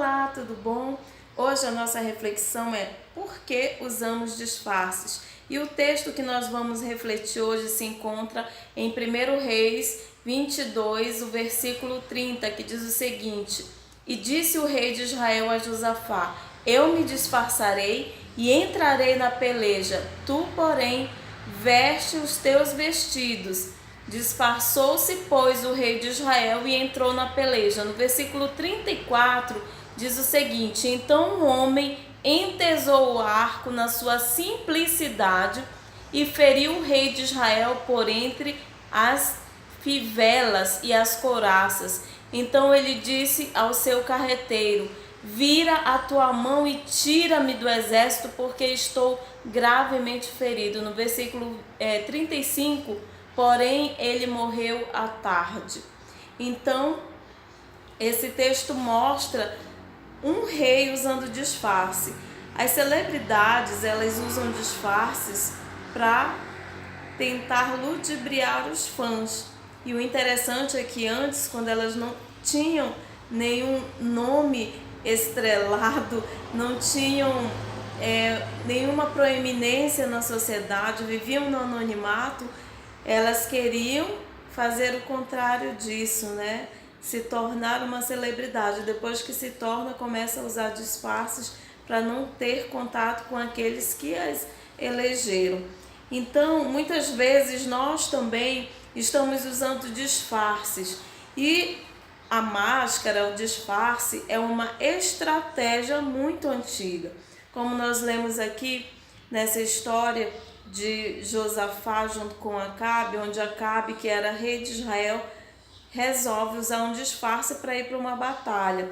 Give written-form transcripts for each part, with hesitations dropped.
Olá, tudo bom? Hoje a nossa reflexão é por que usamos disfarces? E o texto que nós vamos refletir hoje se encontra em 1 Reis 22, o versículo 30, que diz o seguinte: E disse o rei de Israel a Josafá: Eu me disfarçarei e entrarei na peleja, tu, porém, veste os teus vestidos. Disfarçou-se, pois, o rei de Israel e entrou na peleja. No versículo 34 diz o seguinte: Então um homem entesou o arco na sua simplicidade e feriu o rei de Israel por entre as fivelas e as couraças. Então ele disse ao seu carreteiro: Vira a tua mão e tira-me do exército, porque estou gravemente ferido. No versículo 35, porém ele morreu à tarde. Então, esse texto mostra um rei usando disfarce. As celebridades, elas usam disfarces para tentar ludibriar os fãs. E o interessante é que antes, quando elas não tinham nenhum nome estrelado, não tinham nenhuma proeminência na sociedade, viviam no anonimato, elas queriam fazer o contrário disso, né? Se tornar uma celebridade. Depois que se torna, começa a usar disfarces para não ter contato com aqueles que as elegeram. Então, muitas vezes nós também estamos usando disfarces, e a máscara, o disfarce, é uma estratégia muito antiga. Como nós lemos aqui nessa história de Josafá junto com Acabe, onde Acabe, que era rei de Israel, resolve usar um disfarce para ir para uma batalha.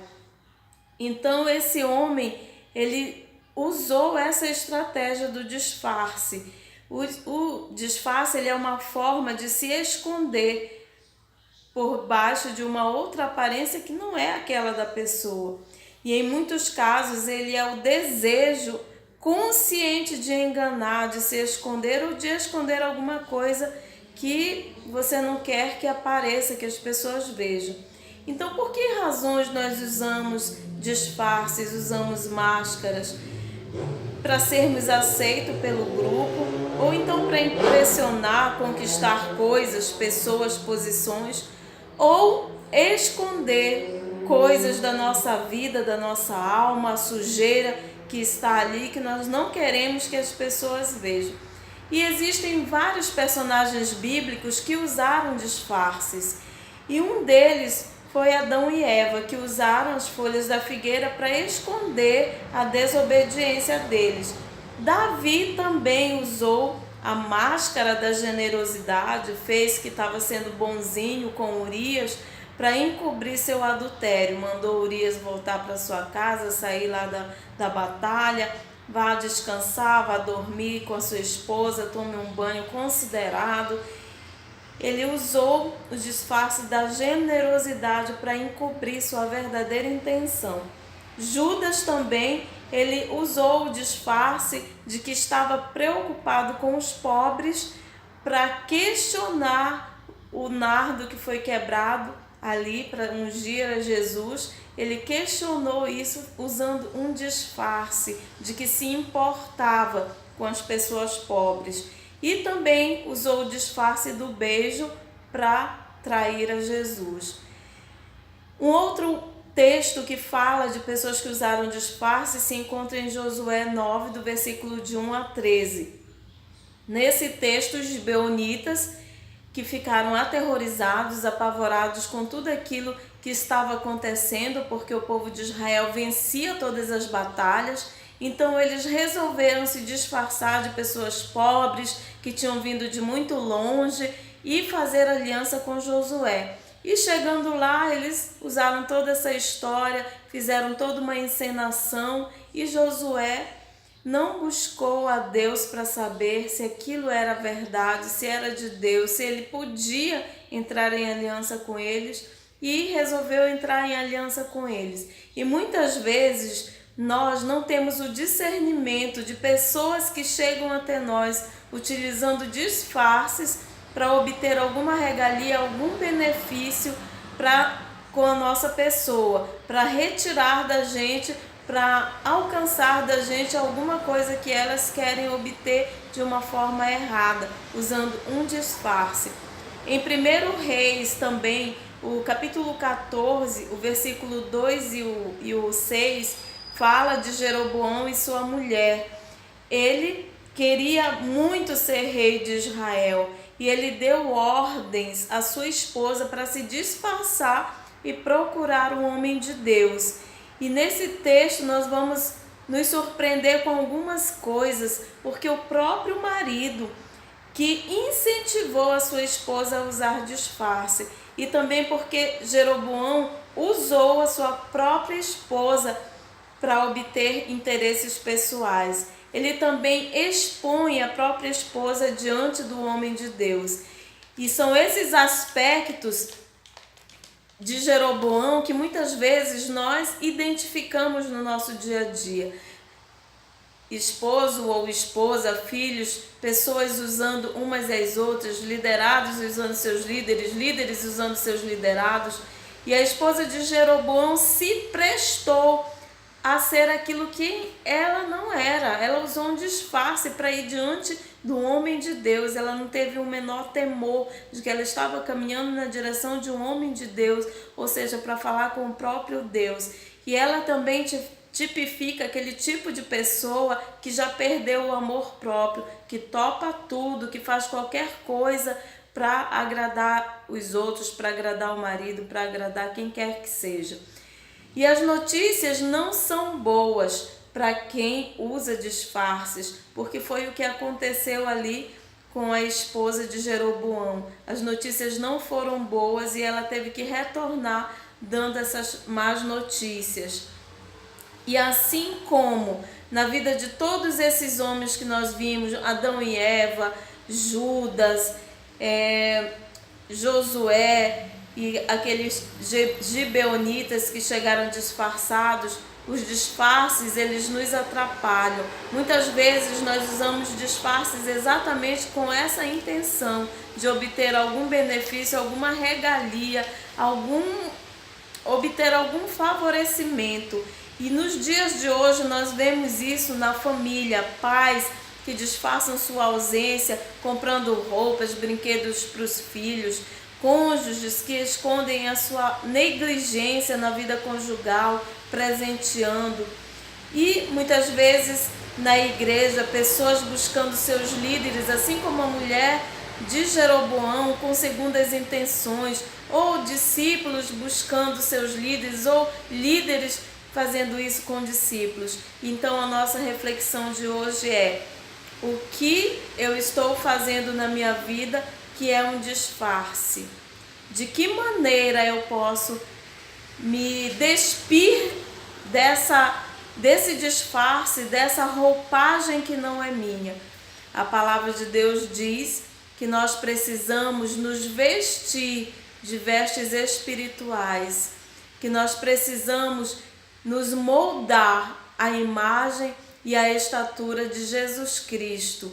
Então esse homem, ele usou essa estratégia do disfarce. O disfarce, ele é uma forma de se esconder por baixo de uma outra aparência que não é aquela da pessoa. E em muitos casos ele é o desejo consciente de enganar, de se esconder ou de esconder alguma coisa que você não quer que apareça, que as pessoas vejam. Então, por que razões nós usamos disfarces, usamos máscaras? Para sermos aceitos pelo grupo, ou então para impressionar, conquistar coisas, pessoas, posições, ou esconder coisas da nossa vida, da nossa alma, a sujeira que está ali, que nós não queremos que as pessoas vejam. E existem vários personagens bíblicos que usaram disfarces, e um deles foi Adão e Eva, que usaram as folhas da figueira para esconder a desobediência deles. Davi também usou a máscara da generosidade, fez que estava sendo bonzinho com Urias para encobrir seu adultério. Mandou Urias voltar para sua casa, sair lá da batalha, vá descansar, vá dormir com a sua esposa, tome um banho considerado. Ele usou o disfarce da generosidade para encobrir sua verdadeira intenção. Judas também, ele usou o disfarce de que estava preocupado com os pobres para questionar o nardo que foi quebrado ali para ungir a Jesus. Ele questionou isso usando um disfarce de que se importava com as pessoas pobres. E também usou o disfarce do beijo para trair a Jesus. Um outro texto que fala de pessoas que usaram disfarce se encontra em Josué 9, do versículo de 1 a 13. Nesse texto, os gibeonitas, que ficaram aterrorizados, apavorados com tudo aquilo que estava acontecendo, porque o povo de Israel vencia todas as batalhas, então eles resolveram se disfarçar de pessoas pobres que tinham vindo de muito longe e fazer aliança com Josué. E chegando lá, eles usaram toda essa história, fizeram toda uma encenação, e Josué não buscou a Deus para saber se aquilo era verdade, se era de Deus, se ele podia entrar em aliança com eles, e resolveu entrar em aliança com eles. E muitas vezes nós não temos o discernimento de pessoas que chegam até nós utilizando disfarces para obter alguma regalia, algum benefício, para com a nossa pessoa, para retirar da gente, para alcançar da gente alguma coisa que elas querem obter de uma forma errada, usando um disfarce. Em 1 Reis também, o capítulo 14, o versículo 2 e o 6, fala de Jeroboão e sua mulher. Ele queria muito ser rei de Israel e ele deu ordens à sua esposa para se disfarçar e procurar um homem de Deus. E nesse texto nós vamos nos surpreender com algumas coisas, porque o próprio marido que incentivou a sua esposa a usar disfarce, e também porque Jeroboão usou a sua própria esposa para obter interesses pessoais. Ele também expõe a própria esposa diante do homem de Deus. E são esses aspectos de Jeroboão que muitas vezes nós identificamos no nosso dia a dia. Esposo ou esposa, filhos, pessoas usando umas às outras, liderados usando seus líderes, líderes usando seus liderados. E a esposa de Jeroboão se prestou a ser aquilo que ela não era. Ela usou um disfarce para ir diante do homem de Deus. Ela não teve o menor temor de que ela estava caminhando na direção de um homem de Deus, ou seja, para falar com o próprio Deus. E ela também tipifica aquele tipo de pessoa que já perdeu o amor próprio, que topa tudo, que faz qualquer coisa para agradar os outros, para agradar o marido, para agradar quem quer que seja. E as notícias não são boas para quem usa disfarces, porque foi o que aconteceu ali com a esposa de Jeroboão. As notícias não foram boas e ela teve que retornar dando essas más notícias. E assim como na vida de todos esses homens que nós vimos, Adão e Eva, Judas, Josué e aqueles gibeonitas que chegaram disfarçados, os disfarces eles nos atrapalham. Muitas vezes nós usamos disfarces exatamente com essa intenção de obter algum benefício, alguma regalia, obter algum favorecimento. E nos dias de hoje nós vemos isso na família, pais que disfarçam sua ausência, comprando roupas, brinquedos para os filhos, cônjuges que escondem a sua negligência na vida conjugal, presenteando. E muitas vezes na igreja, pessoas buscando seus líderes, assim como a mulher de Jeroboão, com segundas intenções, ou discípulos buscando seus líderes, ou líderes fazendo isso com discípulos. Então a nossa reflexão de hoje é: o que eu estou fazendo na minha vida que é um disfarce? De que maneira eu posso me despir desse disfarce, dessa roupagem que não é minha? A palavra de Deus diz que nós precisamos nos vestir de vestes espirituais, que nós precisamos nos moldar à imagem e à estatura de Jesus Cristo.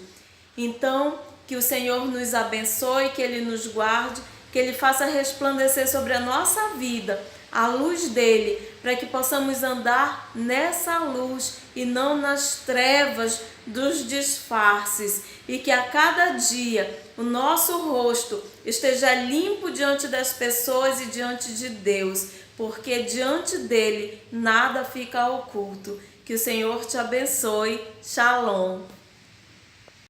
Então, que o Senhor nos abençoe, que Ele nos guarde, que Ele faça resplandecer sobre a nossa vida a luz dEle, para que possamos andar nessa luz e não nas trevas dos disfarces, e que a cada dia o nosso rosto esteja limpo diante das pessoas e diante de Deus, porque diante dEle nada fica oculto. Que o Senhor te abençoe. Shalom.